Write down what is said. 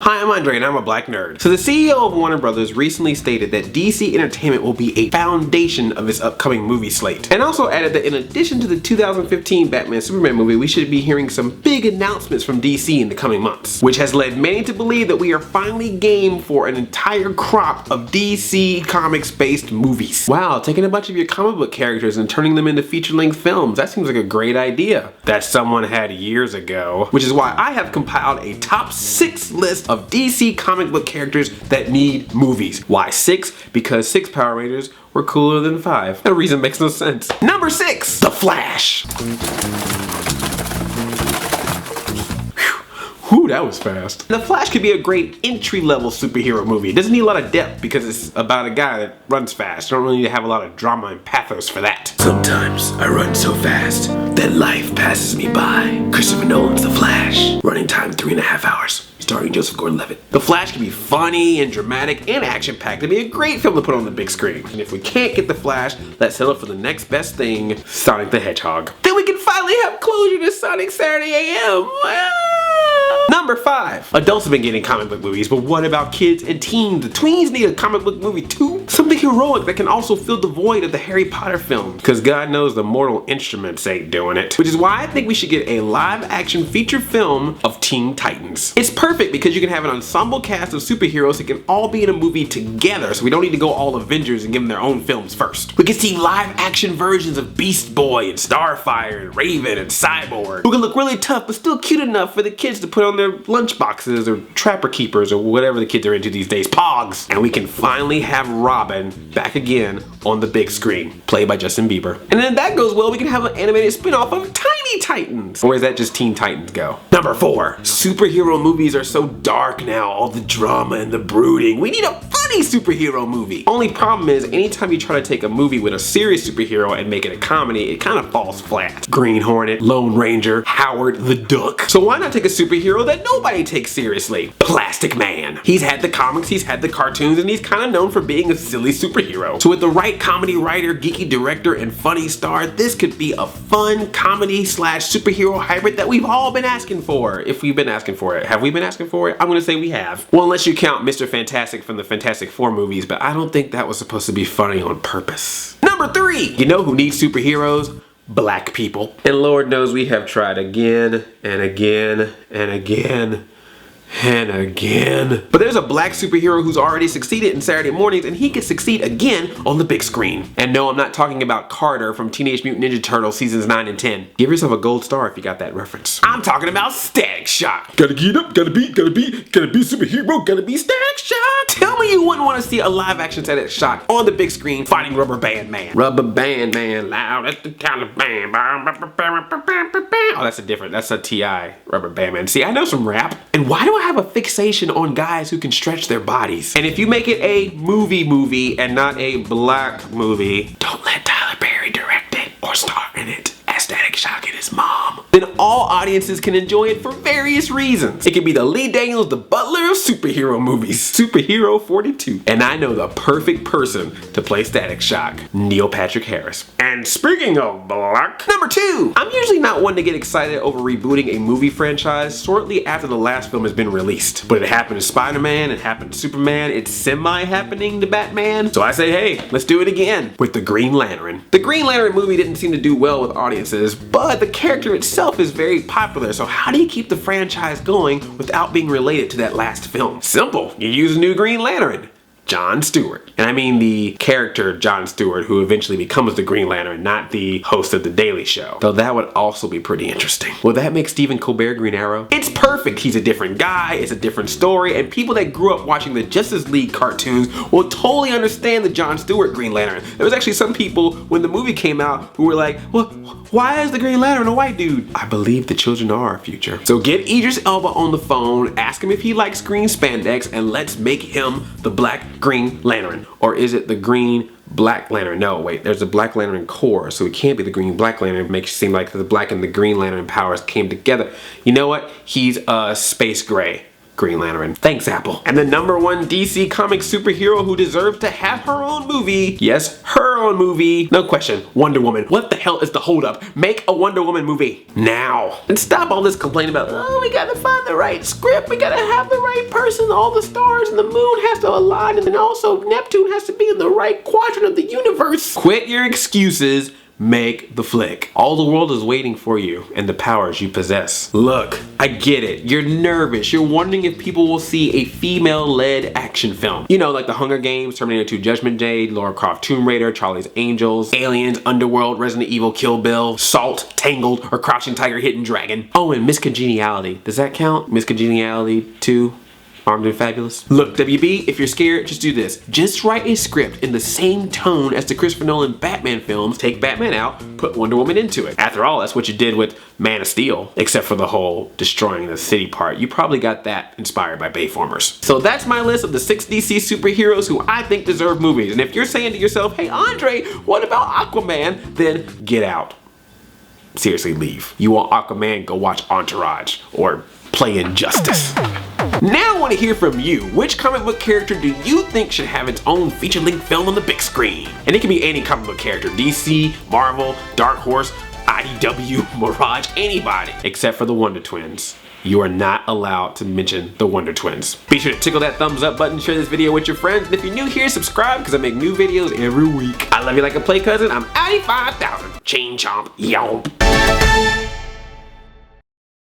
Hi, I'm Andre and I'm a black nerd. So the CEO of Warner Brothers recently stated that DC Entertainment will be a foundation of its upcoming movie slate. And also added that in addition to the 2015 Batman Superman movie, we should be hearing some big announcements from DC in the coming months. Which has led many to believe that we are finally game for an entire crop of DC Comics based movies. Wow, taking a bunch of your comic book characters and turning them into feature-length films. That seems like a great idea that someone had years ago. Which is why I have compiled a top 6 list of DC comic book characters that need movies. Why 6? Because 6 Power Rangers were cooler than 5. That reason makes no sense. Number 6, The Flash. Whew, that was fast. The Flash could be a great entry-level superhero movie. It doesn't need a lot of depth because it's about a guy that runs fast. You don't really need to have a lot of drama and pathos for that. Sometimes I run so fast that life passes me by. Christopher Nolan's The Flash. Running time 3.5 hours. Starring Joseph Gordon-Levitt. The Flash can be funny and dramatic and action-packed. It'd be a great film to put on the big screen. And if we can't get The Flash, let's settle for the next best thing, Sonic the Hedgehog. Then we can finally have closure to Sonic Saturday AM. Number 5. Adults have been getting comic book movies, but what about kids and teens? The tweens need a comic book movie too? Something heroic that can also fill the void of the Harry Potter film. Because God knows the Mortal Instruments ain't doing it. Which is why I think we should get a live-action feature film of Teen Titans. It's perfect because you can have an ensemble cast of superheroes that can all be in a movie together, so we don't need to go all Avengers and give them their own films first. We can see live-action versions of Beast Boy and Starfire and Raven and Cyborg, who can look really tough but still cute enough for the kids to put on their lunchboxes or Trapper Keepers or whatever the kids are into these days, Pogs. And we can finally have Robin back again on the big screen, played by Justin Bieber. And then if that goes well, we can have an animated spin-off of Tiny Titans. Or is that just Teen Titans go? Number 4. Superhero movies are so dark now, all the drama and the brooding. We need a funny superhero movie. Only problem is, anytime you try to take a movie with a serious superhero and make it a comedy, it kind of falls flat. Green Hornet, Lone Ranger, Howard the Duck. So why not take a superhero that nobody takes seriously? Plastic Man. He's had the comics, he's had the cartoons, and he's kind of known for being a silly superhero. So with the right comedy writer, geeky director, and funny star, this could be a fun comedy / superhero hybrid that we've all been asking for. If we've been asking for it. Have we been asking for it? I'm gonna say we have. Well, unless you count Mr. Fantastic from the Fantastic Four movies, but I don't think that was supposed to be funny on purpose. Number 3. You know who needs superheroes? Black people. And Lord knows we have tried again and again and again and again. But there's a black superhero who's already succeeded in Saturday mornings, and he could succeed again on the big screen. And no, I'm not talking about Carter from Teenage Mutant Ninja Turtles seasons 9 and 10. Give yourself a gold star if you got that reference. I'm talking about Static Shock. Gotta get up, gotta be superhero, gotta be Static Shock. Tell me you wouldn't want to see a live action Static Shock on the big screen fighting Rubber Band Man. Rubber Band Man, loud at the Taliban. Oh, that's a T.I. Rubber Band Man. See, I know some rap. And why do I have a fixation on guys who can stretch their bodies? And if you make it a movie and not a black movie, don't let Tyler Perry direct it or star in it as Static Shock and his mom. Then all audiences can enjoy it for various reasons. It could be the Lee Daniels, the butler of superhero movies, Superhero 42. And I know the perfect person to play Static Shock, Neil Patrick Harris. And speaking of black, number 2. I'm usually not one to get excited over rebooting a movie franchise shortly after the last film has been released. But it happened to Spider-Man, it happened to Superman, it's semi-happening to Batman. So I say, hey, let's do it again with the Green Lantern. The Green Lantern movie didn't seem to do well with audiences, but the character itself is very popular. So how do you keep the franchise going without being related to that last film? Simple. You use a new Green Lantern. Jon Stewart. And I mean the character Jon Stewart, who eventually becomes the Green Lantern, not the host of The Daily Show. Though that would also be pretty interesting. Will that make Stephen Colbert Green Arrow? It's perfect. He's a different guy, it's a different story, and people that grew up watching the Justice League cartoons will totally understand the Jon Stewart Green Lantern. There was actually some people, when the movie came out, who were like, well, why is the Green Lantern a white dude? I believe the children are our future. So get Idris Elba on the phone, ask him if he likes green spandex, and let's make him the Black Green Lantern. Or is it the Green Black Lantern? No, wait, there's a Black Lantern core, so it can't be the Green Black Lantern. It makes it seem like the Black and the Green Lantern powers came together. You know what? He's Space Gray. Green Lantern. Thanks, Apple. And the #1 DC Comics superhero who deserves to have her own movie. Yes, her own movie. No question, Wonder Woman. What the hell is the holdup? Make a Wonder Woman movie now. And stop all this complaining about, oh, we gotta find the right script, we gotta have the right person, all the stars and the moon has to align, and then also Neptune has to be in the right quadrant of the universe. Quit your excuses. Make the flick. All the world is waiting for you and the powers you possess. Look, I get it. You're nervous. You're wondering if people will see a female-led action film. You know, like The Hunger Games, Terminator 2 Judgment Day, Lara Croft Tomb Raider, Charlie's Angels, Aliens, Underworld, Resident Evil, Kill Bill, Salt, Tangled, or Crouching Tiger, Hidden Dragon. Oh, and Miss Congeniality. Does that count? Miss Congeniality 2? Armed and Fabulous. Look, WB, if you're scared, just do this. Just write a script in the same tone as the Christopher Nolan Batman films. Take Batman out, put Wonder Woman into it. After all, that's what you did with Man of Steel. Except for the whole destroying the city part. You probably got that inspired by Bayformers. So that's my list of the 6 DC superheroes who I think deserve movies. And if you're saying to yourself, hey Andre, what about Aquaman? Then get out. Seriously, leave. You want Aquaman, go watch Entourage or play Injustice. Now I want to hear from you. Which comic book character do you think should have its own feature-length film on the big screen? And it can be any comic book character. DC, Marvel, Dark Horse, IDW, Mirage, anybody. Except for the Wonder Twins. You are not allowed to mention the Wonder Twins. Be sure to tickle that thumbs up button, share this video with your friends, and if you're new here, subscribe because I make new videos every week. I love you like a play cousin. I'm Addy 5000. Chain chomp, yomp.